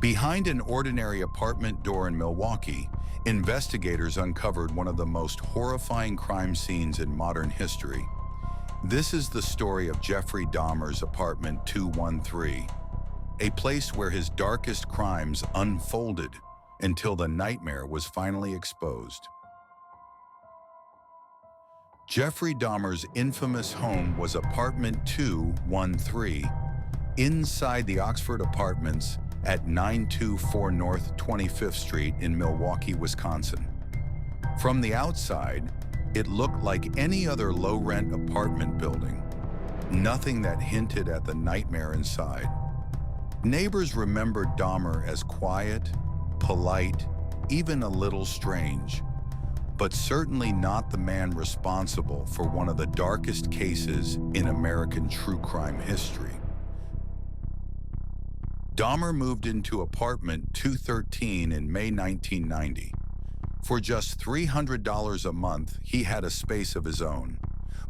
Behind an ordinary apartment door in Milwaukee, investigators uncovered one of the most horrifying crime scenes in modern history. This is the story of Jeffrey Dahmer's apartment 213, a place where his darkest crimes unfolded until the nightmare was finally exposed. Jeffrey Dahmer's infamous home was apartment 213, inside the Oxford Apartments at 924 North 25th Street in Milwaukee, Wisconsin. From the outside, it looked like any other low-rent apartment building, nothing that hinted at the nightmare inside. Neighbors remembered Dahmer as quiet, polite, even a little strange, but certainly not the man responsible for one of the darkest cases in American true crime history. Dahmer moved into apartment 213 in May 1990. For just $300 a month, he had a space of his own.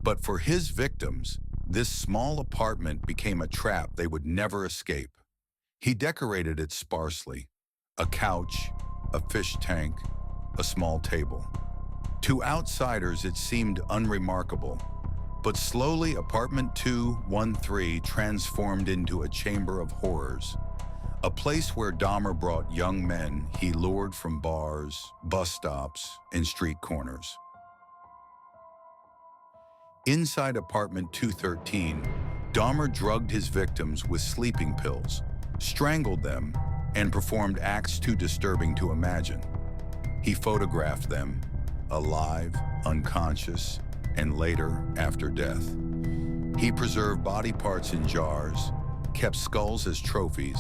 But for his victims, this small apartment became a trap they would never escape. He decorated it sparsely: a couch, a fish tank, a small table. To outsiders, it seemed unremarkable. But slowly, apartment 213 transformed into a chamber of horrors. A place where Dahmer brought young men he lured from bars, bus stops, and street corners. Inside apartment 213, Dahmer drugged his victims with sleeping pills, strangled them, and performed acts too disturbing to imagine. He photographed them, alive, unconscious, and later after death. He preserved body parts in jars, kept skulls as trophies,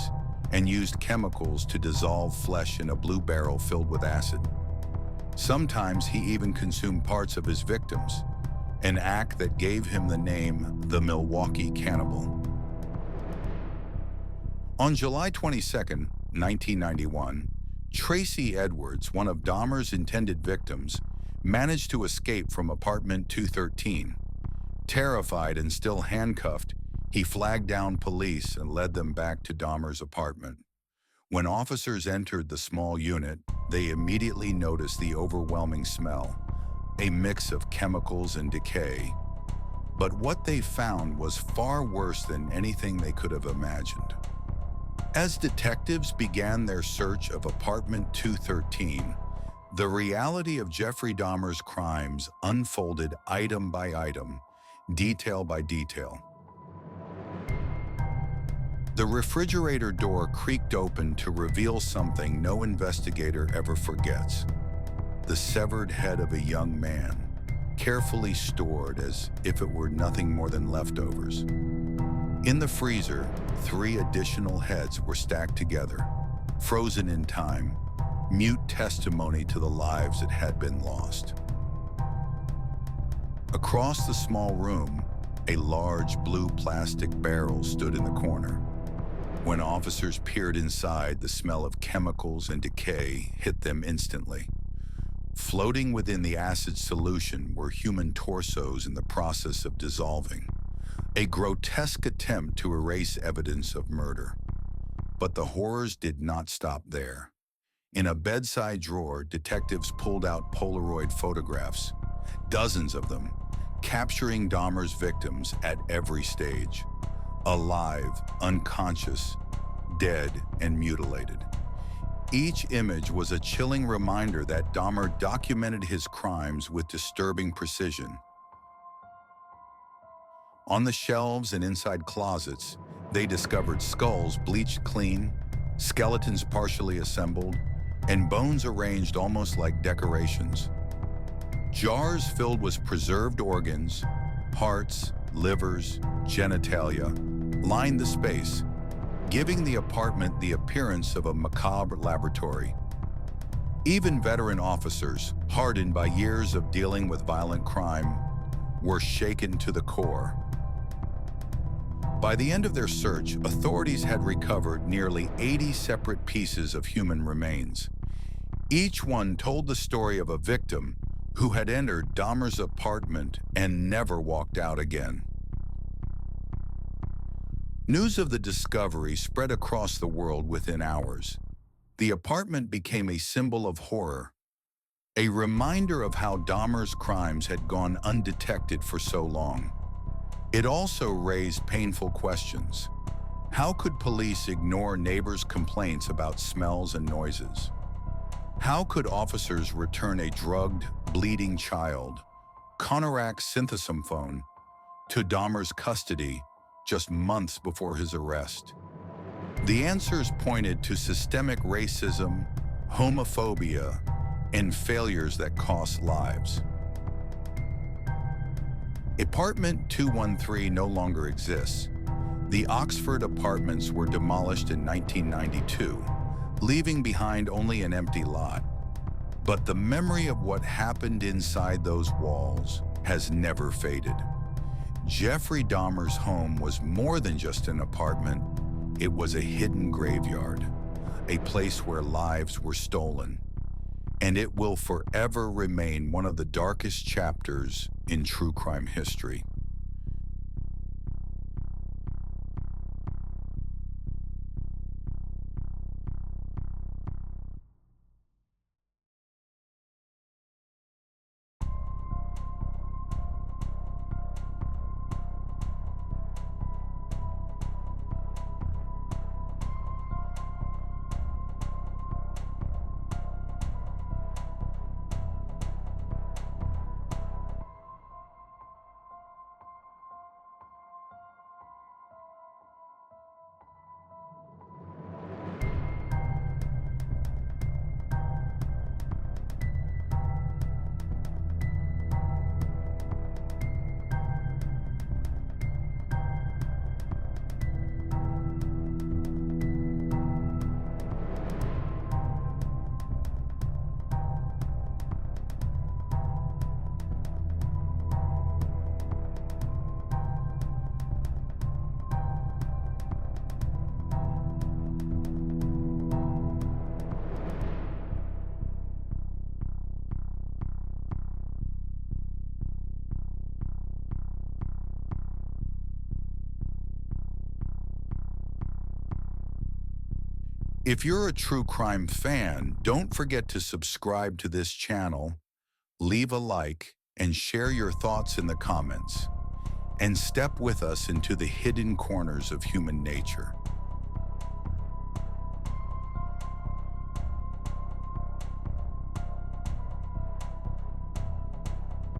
and used chemicals to dissolve flesh in a blue barrel filled with acid. Sometimes he even consumed parts of his victims, an act that gave him the name the Milwaukee Cannibal. On July 22, 1991, Tracy Edwards, one of Dahmer's intended victims, managed to escape from apartment 213. Terrified and still handcuffed, he flagged down police and led them back to Dahmer's apartment. When officers entered the small unit, they immediately noticed the overwhelming smell, a mix of chemicals and decay. But what they found was far worse than anything they could have imagined. As detectives began their search of apartment 213, the reality of Jeffrey Dahmer's crimes unfolded item by item, detail by detail. The refrigerator door creaked open to reveal something no investigator ever forgets: the severed head of a young man, carefully stored as if it were nothing more than leftovers. In the freezer, 3 additional heads were stacked together, frozen in time, mute testimony to the lives that had been lost. Across the small room, a large blue plastic barrel stood in the corner. When officers peered inside, the smell of chemicals and decay hit them instantly. Floating within the acid solution were human torsos in the process of dissolving, a grotesque attempt to erase evidence of murder. But the horrors did not stop there. In a bedside drawer, detectives pulled out Polaroid photographs, dozens of them, capturing Dahmer's victims at every stage: alive, unconscious, dead, and mutilated. Each image was a chilling reminder that Dahmer documented his crimes with disturbing precision. On the shelves and inside closets, they discovered skulls bleached clean, skeletons partially assembled, and bones arranged almost like decorations. Jars filled with preserved organs, hearts, livers, genitalia, lined the space, giving the apartment the appearance of a macabre laboratory. Even veteran officers, hardened by years of dealing with violent crime, were shaken to the core. By the end of their search, authorities had recovered nearly 80 separate pieces of human remains. Each one told the story of a victim who had entered Dahmer's apartment and never walked out again. News of the discovery spread across the world within hours. The apartment became a symbol of horror, a reminder of how Dahmer's crimes had gone undetected for so long. It also raised painful questions. How could police ignore neighbors' complaints about smells and noises? How could officers return a drugged, bleeding child, Conorak phone, to Dahmer's custody just months before his arrest? The answers pointed to systemic racism, homophobia, and failures that cost lives. Apartment 213 no longer exists. The Oxford apartments were demolished in 1992, leaving behind only an empty lot. But the memory of what happened inside those walls has never faded. Jeffrey Dahmer's home was more than just an apartment. It was a hidden graveyard, a place where lives were stolen. And it will forever remain one of the darkest chapters in true crime history. If you're a true crime fan, don't forget to subscribe to this channel, leave a like, and share your thoughts in the comments. And step with us into the hidden corners of human nature.